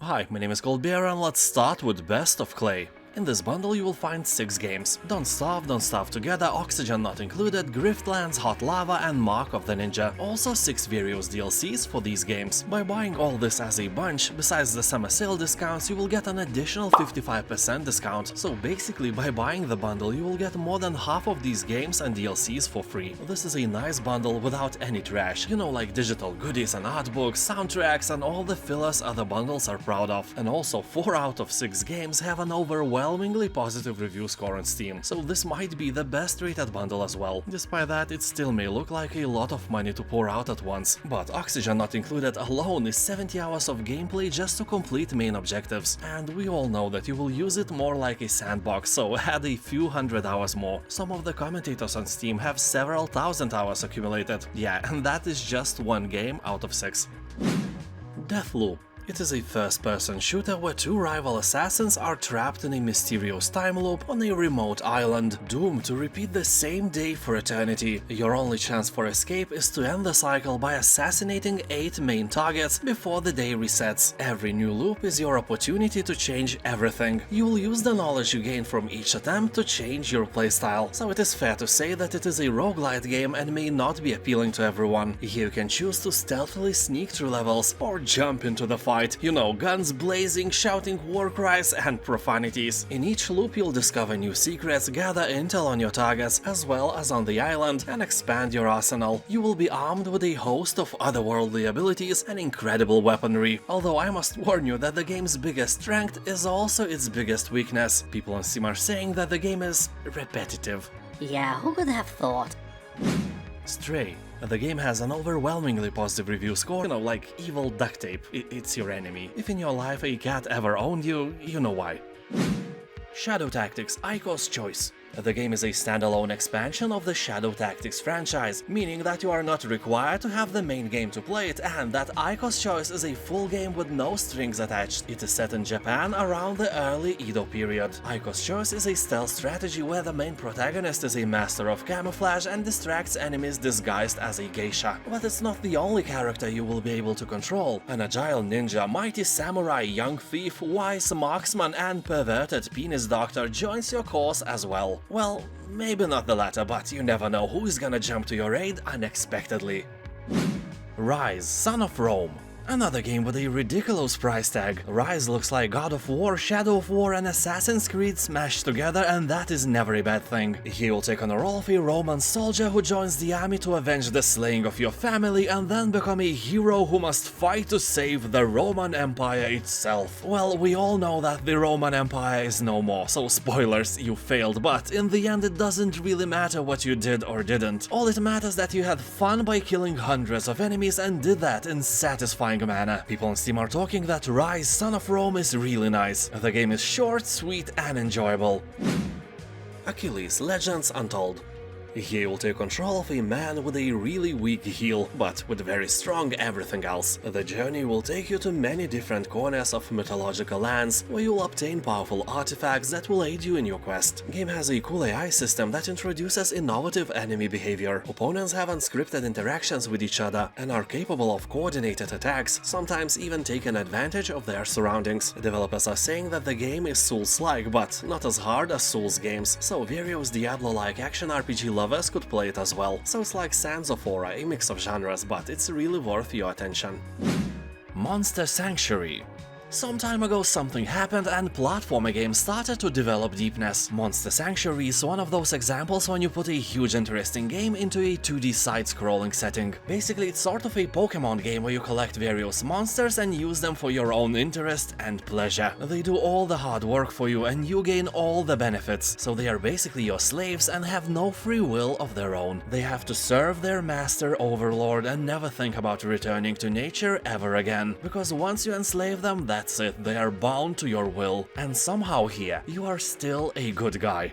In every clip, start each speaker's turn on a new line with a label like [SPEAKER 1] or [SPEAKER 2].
[SPEAKER 1] Hi, my name is Ribeiro and let's start with Best of Klei. In this bundle you will find 6 games: Don't Starve Together, Oxygen Not Included, Griftlands, Hot Lava and Mark of the Ninja. Also 6 various DLCs for these games. By buying all this as a bunch, besides the summer sale discounts, you will get an additional 55% discount. So basically by buying the bundle you will get more than half of these games and DLCs for free. This is a nice bundle without any trash, you know, like digital goodies and art books, soundtracks and all the fillers other bundles are proud of. And also 4 out of 6 games have an overwhelmingly positive review score on Steam, so this might be the best rated bundle as well. Despite that, it still may look like a lot of money to pour out at once, but Oxygen Not Included alone is 70 hours of gameplay just to complete main objectives, and we all know that you will use it more like a sandbox, so add a few hundred hours more. Some of the commentators on Steam have several thousand hours accumulated. Yeah, and that is just one game out of 6. Deathloop. It is a first-person shooter where 2 rival assassins are trapped in a mysterious time loop on a remote island, doomed to repeat the same day for eternity. Your only chance for escape is to end the cycle by assassinating 8 main targets before the day resets. Every new loop is your opportunity to change everything. You will use the knowledge you gain from each attempt to change your playstyle, so it is fair to say that it is a roguelite game and may not be appealing to everyone. Here you can choose to stealthily sneak through levels or jump into the fight. You know, guns blazing, shouting war cries and profanities. In each loop you'll discover new secrets, gather intel on your targets as well as on the island, and expand your arsenal. You will be armed with a host of otherworldly abilities and incredible weaponry. Although I must warn you that the game's biggest strength is also its biggest weakness. People on Steam are saying that the game is repetitive.
[SPEAKER 2] Yeah, who could have thought?
[SPEAKER 1] Stray. The game has an overwhelmingly positive review score, you know, like evil duct tape. It's your enemy. If in your life a cat ever owned you, you know why. Shadow Tactics: Aiko's Choice. The game is a standalone expansion of the Shadow Tactics franchise, meaning that you are not required to have the main game to play it, and that Aiko's Choice is a full game with no strings attached. It is set in Japan around the early Edo period. Aiko's Choice is a stealth strategy where the main protagonist is a master of camouflage and distracts enemies disguised as a geisha. But it's not the only character you will be able to control. An agile ninja, mighty samurai, young thief, wise marksman and perverted penis doctor joins your course as well. Well, maybe not the latter, but you never know who is gonna jump to your aid unexpectedly. Ryse Son of Rome. Another game with a ridiculous price tag. Ryse looks like God of War, Shadow of War and Assassin's Creed smashed together, and that is never a bad thing. He will take on the role of a Roman soldier who joins the army to avenge the slaying of your family and then become a hero who must fight to save the Roman Empire itself. Well, we all know that the Roman Empire is no more, so spoilers, you failed, but in the end it doesn't really matter what you did or didn't. All it matters that you had fun by killing hundreds of enemies and did that in satisfying manner. People on Steam are talking that Ryse Son of Rome is really nice. The game is short, sweet and enjoyable. Achilles Legends Untold. Here you will take control of a man with a really weak heel, but with very strong everything else. The journey will take you to many different corners of mythological lands, where you'll obtain powerful artifacts that will aid you in your quest. Game has a cool AI system that introduces innovative enemy behavior. Opponents have unscripted interactions with each other and are capable of coordinated attacks, sometimes even taking advantage of their surroundings. Developers are saying that the game is Souls-like, but not as hard as Souls games, so various Diablo-like action RPG lovers could play it as well. So it's like Sands of Aura, a mix of genres, but it's really worth your attention. Monster Sanctuary. Some time ago something happened and platformer games started to develop deepness. Monster Sanctuary is one of those examples when you put a huge interesting game into a 2D side-scrolling setting. Basically it's sort of a Pokemon game where you collect various monsters and use them for your own interest and pleasure. They do all the hard work for you and you gain all the benefits, so they are basically your slaves and have no free will of their own. They have to serve their master overlord and never think about returning to nature ever again, because once you enslave them, that's it, they are bound to your will. And somehow here, you are still a good guy.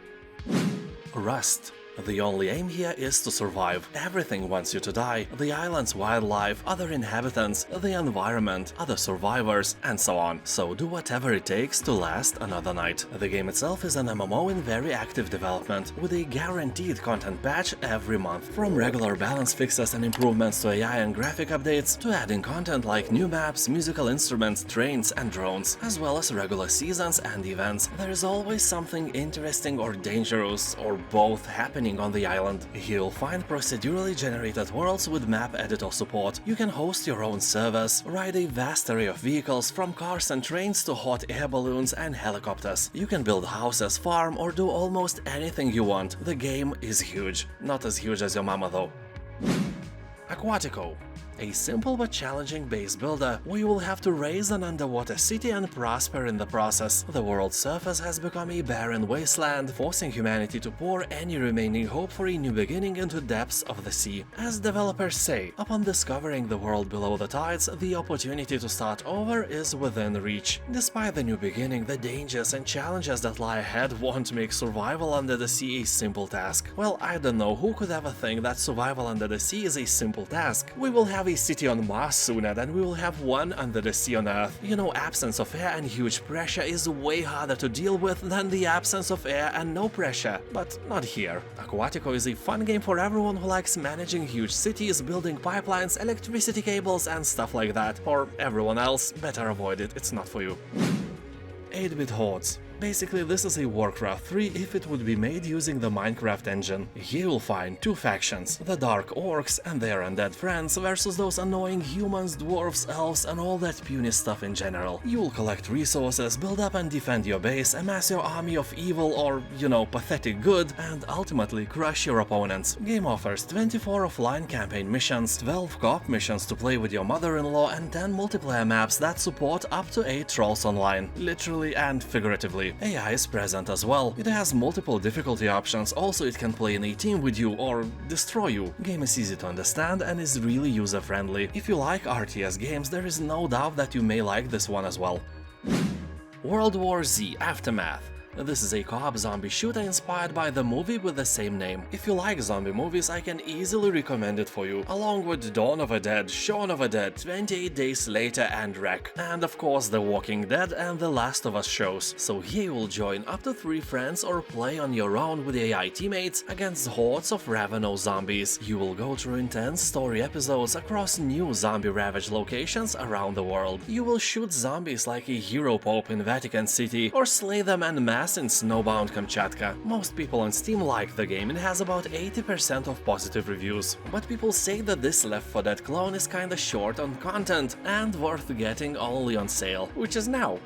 [SPEAKER 1] Rust. The only aim here is to survive. Everything wants you to die: the island's wildlife, other inhabitants, the environment, other survivors, and so on. So do whatever it takes to last another night. The game itself is an MMO in very active development, with a guaranteed content patch every month. From regular balance fixes and improvements to AI and graphic updates, to adding content like new maps, musical instruments, trains, and drones, as well as regular seasons and events. There is always something interesting or dangerous, or both, happening on the island. You'll find procedurally generated worlds with map editor support. You can host your own servers, ride a vast array of vehicles from cars and trains to hot air balloons and helicopters. You can build houses, farm, or do almost anything you want. The game is huge. Not as huge as your mama though. Aquatico. A simple but challenging base builder, where you will have to raise an underwater city and prosper in the process. The world's surface has become a barren wasteland, forcing humanity to pour any remaining hope for a new beginning into depths of the sea. As developers say, upon discovering the world below the tides, the opportunity to start over is within reach. Despite the new beginning, the dangers and challenges that lie ahead won't make survival under the sea a simple task. Well, I don't know who could ever think that survival under the sea is a simple task. We will have a city on Mars sooner than we will have one under the sea on Earth. You know, absence of air and huge pressure is way harder to deal with than the absence of air and no pressure. But not here. Aquatico is a fun game for everyone who likes managing huge cities, building pipelines, electricity cables, and stuff like that. For everyone else, better avoid it, it's not for you. 8-bit Hordes. Basically, this is a Warcraft 3 if it would be made using the Minecraft engine. Here you'll find two factions, the Dark Orcs and their undead friends versus those annoying humans, dwarves, elves, and all that puny stuff in general. You'll collect resources, build up and defend your base, amass your army of evil or, you know, pathetic good, and ultimately crush your opponents. Game offers 24 offline campaign missions, 12 co-op missions to play with your mother-in-law, and 10 multiplayer maps that support up to 8 trolls online, literally and figuratively. AI is present as well. It has multiple difficulty options, also it can play in a team with you or destroy you. Game is easy to understand and is really user-friendly. If you like RTS games, there is no doubt that you may like this one as well. World War Z Aftermath. This is a co-op zombie shooter inspired by the movie with the same name. If you like zombie movies, I can easily recommend it for you, along with Dawn of the Dead, Shaun of the Dead, 28 Days Later, and Wreck, and of course The Walking Dead and The Last of Us shows. So here you will join up to 3 friends or play on your own with AI teammates against hordes of ravenous zombies. You will go through intense story episodes across new zombie-ravaged locations around the world. You will shoot zombies like a hero pope in Vatican City, or slay them en masse in snowbound Kamchatka. Most people on Steam like the game and has about 80% of positive reviews, but people say that this Left 4 Dead clone is kinda short on content and worth getting only on sale, which is now.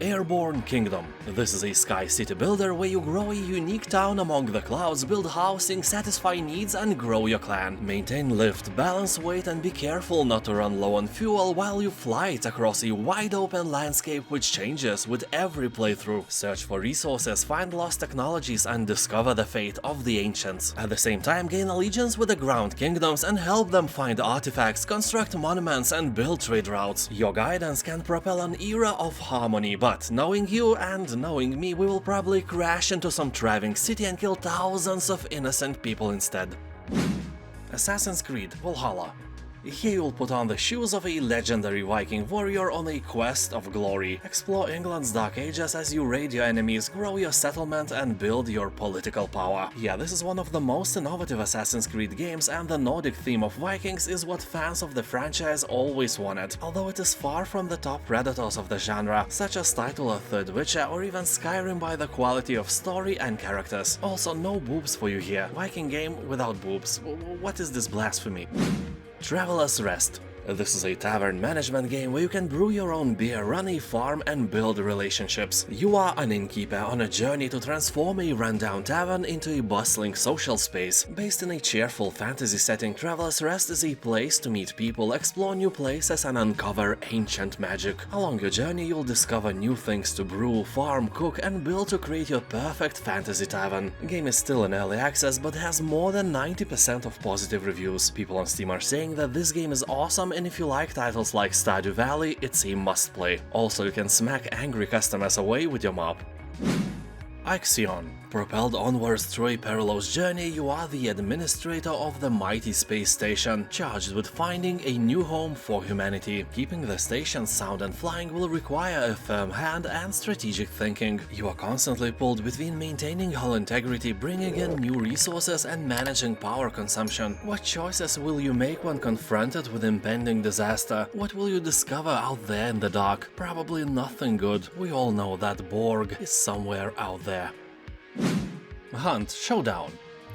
[SPEAKER 1] Airborne Kingdom. This is a sky city builder where you grow a unique town among the clouds, build housing, satisfy needs, and grow your clan. Maintain lift, balance weight, and be careful not to run low on fuel while you flight across a wide open landscape which changes with every playthrough. Search for resources, find lost technologies, and discover the fate of the ancients. At the same time, gain allegiance with the ground kingdoms and help them find artifacts, construct monuments, and build trade routes. Your guidance can propel an era of harmony, but knowing you and knowing me, we will probably crash into some thriving city and kill thousands of innocent people instead. Assassin's Creed Valhalla. Here you'll put on the shoes of a legendary Viking warrior on a quest of glory. Explore England's dark ages as you raid your enemies, grow your settlement, and build your political power. Yeah, this is one of the most innovative Assassin's Creed games, and the Nordic theme of Vikings is what fans of the franchise always wanted, although it is far from the top predators of the genre, such as Title of Third Witcher or even Skyrim by the quality of story and characters. Also, no boobs for you here. Viking game without boobs. What is this blasphemy? Traveler's Rest. This is a tavern management game where you can brew your own beer, run a farm, and build relationships. You are an innkeeper on a journey to transform a rundown tavern into a bustling social space. Based in a cheerful fantasy setting, Traveler's Rest is a place to meet people, explore new places, and uncover ancient magic. Along your journey, you'll discover new things to brew, farm, cook, and build to create your perfect fantasy tavern. The game is still in early access, but has more than 90% of positive reviews. People on Steam are saying that this game is awesome, and if you like titles like Stardew Valley, it's a must-play. Also, you can smack angry customers away with your mop. IXION. Propelled onwards through a perilous journey, you are the administrator of the mighty space station, charged with finding a new home for humanity. Keeping the station sound and flying will require a firm hand and strategic thinking. You are constantly pulled between maintaining hull integrity, bringing in new resources, and managing power consumption. What choices will you make when confronted with impending disaster? What will you discover out there in the dark? Probably nothing good. We all know that Borg is somewhere out there. Hunt Showdown.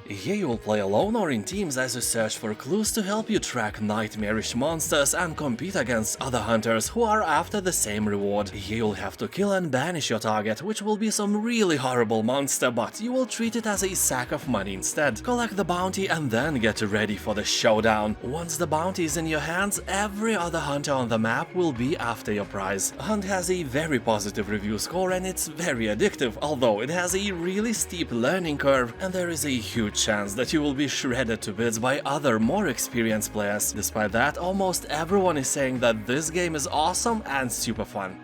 [SPEAKER 1] Here you will play alone or in teams as you search for clues to help you track nightmarish monsters and compete against other hunters who are after the same reward. Here you'll have to kill and banish your target, which will be some really horrible monster, but you will treat it as a sack of money instead. Collect the bounty and then get ready for the showdown. Once the bounty is in your hands, every other hunter on the map will be after your prize. Hunt has a very positive review score and it's very addictive, although it has a really steep learning curve and there is a huge chance that you will be shredded to bits by other more experienced players. Despite that, almost everyone is saying that this game is awesome and super fun.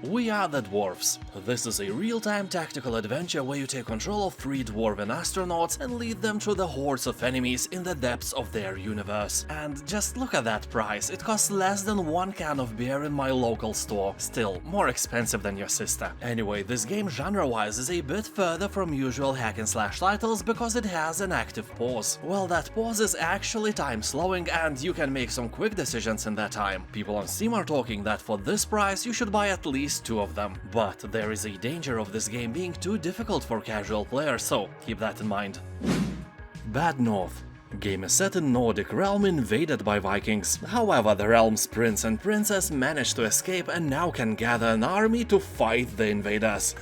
[SPEAKER 1] We Are The Dwarves. This is a real-time tactical adventure where you take control of 3 dwarven astronauts and lead them through the hordes of enemies in the depths of their universe. And just look at that price, it costs less than 1 can of beer in my local store. Still, more expensive than your sister. Anyway, this game genre-wise is a bit further from usual hack-and-slash titles because it has an active pause. Well, that pause is actually time-slowing and you can make some quick decisions in that time. People on Steam are talking that for this price you should buy at least 2 of them. But there is a danger of this game being too difficult for casual players, so keep that in mind. Bad North. Game is set in Nordic realm invaded by Vikings. However, the realm's prince and princess managed to escape and now can gather an army to fight the invaders.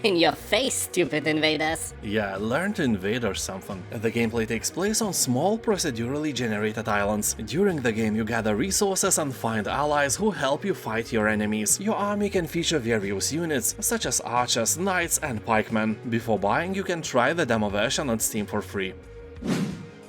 [SPEAKER 2] In your face, stupid invaders.
[SPEAKER 1] Yeah, learn to invade or something. The gameplay takes place on small procedurally generated islands. During the game you gather resources and find allies who help you fight your enemies. Your army can feature various units, such as archers, knights and pikemen. Before buying, you can try the demo version on Steam for free.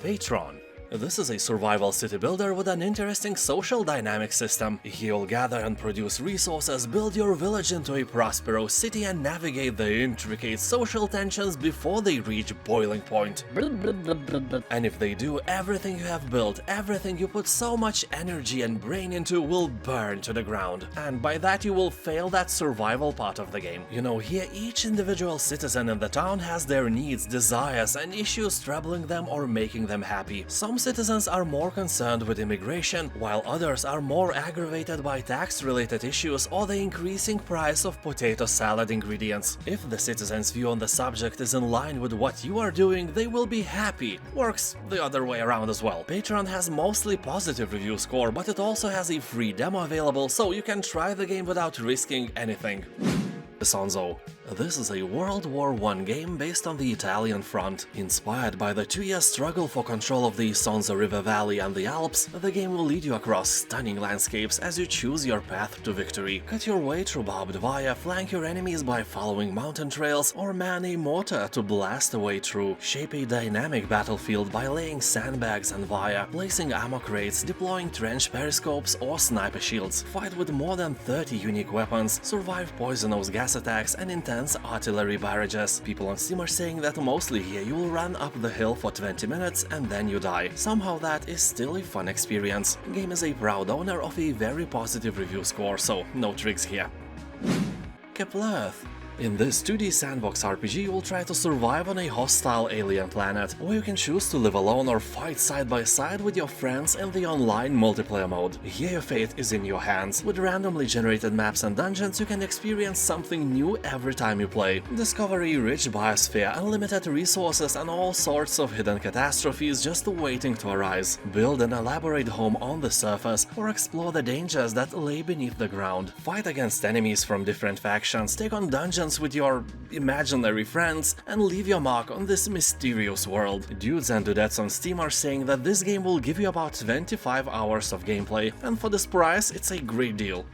[SPEAKER 1] Patron. This is a survival city builder with an interesting social dynamic system. Here you'll gather and produce resources, build your village into a prosperous city and navigate the intricate social tensions before they reach boiling point. And if they do, everything you have built, everything you put so much energy and brain into will burn to the ground. And by that you will fail that survival part of the game. You know, here each individual citizen in the town has their needs, desires and issues troubling them or making them happy. Some citizens are more concerned with immigration, while others are more aggravated by tax-related issues or the increasing price of potato salad ingredients. If the citizens' view on the subject is in line with what you are doing, they will be happy. Works the other way around as well. Patron has mostly positive review score, but it also has a free demo available, so you can try the game without risking anything. Isonzo. This is a World War I game based on the Italian front. Inspired by the 2-year struggle for control of the Isonzo River Valley and the Alps, the game will lead you across stunning landscapes as you choose your path to victory. Cut your way through barbed wire, flank your enemies by following mountain trails, or man a mortar to blast a way through. Shape a dynamic battlefield by laying sandbags and wire, placing ammo crates, deploying trench periscopes or sniper shields. Fight with more than 30 unique weapons, survive poisonous gas attacks and intense artillery barrages. People on Steam are saying that mostly here you will run up the hill for 20 minutes and then you die. Somehow that is still a fun experience. Game is a proud owner of a very positive review score, so no tricks here. Keplerth. In this 2D sandbox RPG, you will try to survive on a hostile alien planet, where you can choose to live alone or fight side by side with your friends in the online multiplayer mode. Here your fate is in your hands. With randomly generated maps and dungeons, you can experience something new every time you play. Discover a rich biosphere, unlimited resources and all sorts of hidden catastrophes just waiting to arise. Build an elaborate home on the surface, or explore the dangers that lay beneath the ground. Fight against enemies from different factions, take on dungeons with your imaginary friends, and leave your mark on this mysterious world. Dudes and dudettes on Steam are saying that this game will give you about 25 hours of gameplay, and for this price it's a great deal.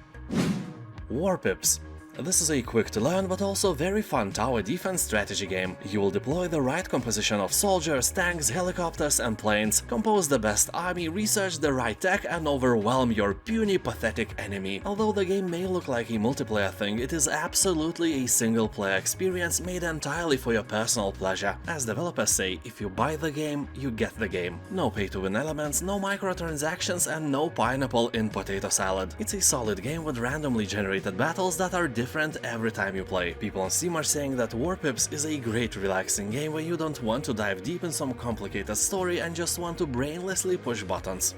[SPEAKER 1] Warpips. This is a quick to learn but also very fun tower defense strategy game. You will deploy the right composition of soldiers, tanks, helicopters and planes, compose the best army, research the right tech and overwhelm your puny pathetic enemy. Although the game may look like a multiplayer thing, it is absolutely a single player experience made entirely for your personal pleasure. As developers say, if you buy the game, you get the game. No pay to win elements, no microtransactions and no pineapple in potato salad. It's a solid game with randomly generated battles that are different every time you play. People on Steam are saying that Warpips is a great relaxing game where you don't want to dive deep in some complicated story and just want to brainlessly push buttons.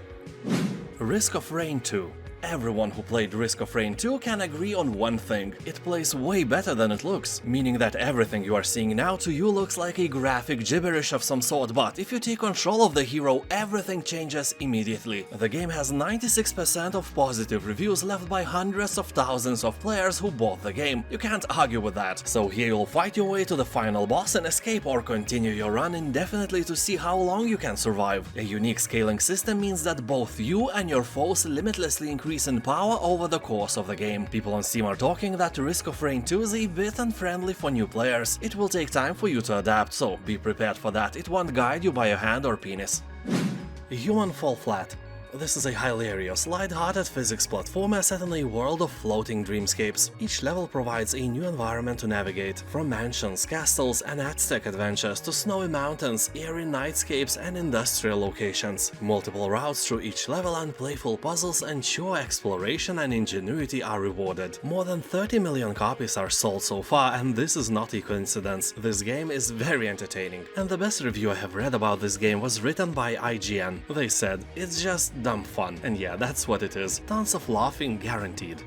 [SPEAKER 1] Risk of Rain 2. Everyone who played Risk of Rain 2 can agree on one thing: it plays way better than it looks, meaning that everything you are seeing now to you looks like a graphic gibberish of some sort, but if you take control of the hero, everything changes immediately. The game has 96% of positive reviews left by hundreds of thousands of players who bought the game. You can't argue with that. So here you'll fight your way to the final boss and escape, or continue your run indefinitely to see how long you can survive. A unique scaling system means that both you and your foes limitlessly increase in power over the course of the game. People on Steam are talking that Risk of Rain 2 is a bit unfriendly for new players. It will take time for you to adapt, so be prepared for that. It won't guide you by your hand or penis. Human Fall Flat. This is a hilarious, light-hearted physics platformer set in a world of floating dreamscapes. Each level provides a new environment to navigate, from mansions, castles and Aztec adventures to snowy mountains, eerie nightscapes and industrial locations. Multiple routes through each level and playful puzzles ensure exploration and ingenuity are rewarded. More than 30 million copies are sold so far, and this is not a coincidence. This game is very entertaining. And the best review I have read about this game was written by IGN. They said, "It's just dumb fun." And yeah, that's what it is. Tons of laughing guaranteed.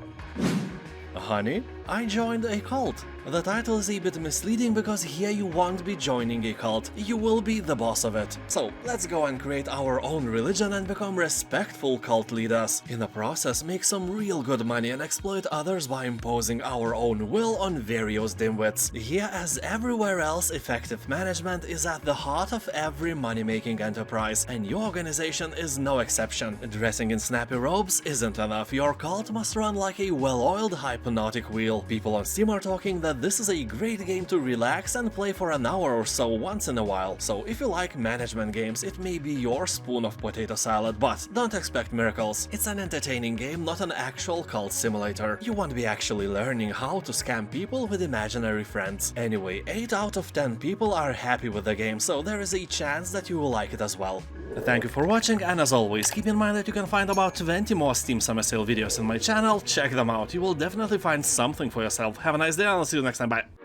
[SPEAKER 1] Honey, I joined a cult. The title is a bit misleading because here you won't be joining a cult, you will be the boss of it. So let's go and create our own religion and become respectful cult leaders. In the process, make some real good money and exploit others by imposing our own will on various dimwits. Here, as everywhere else, effective management is at the heart of every money-making enterprise, and your organization is no exception. Dressing in snappy robes isn't enough, your cult must run like a well-oiled hypnotic wheel. People on Steam are talking that this is a great game to relax and play for an hour or so once in a while. So if you like management games, it may be your spoon of potato salad, but don't expect miracles. It's an entertaining game, not an actual cult simulator. You won't be actually learning how to scam people with imaginary friends. Anyway, 8 out of 10 people are happy with the game, so there is a chance that you will like it as well. Thank you for watching, and as always, keep in mind that you can find about 20 more Steam Summer Sale videos on my channel. Check them out, you will definitely find something for yourself. Have a nice day and I'll see you next time, bye!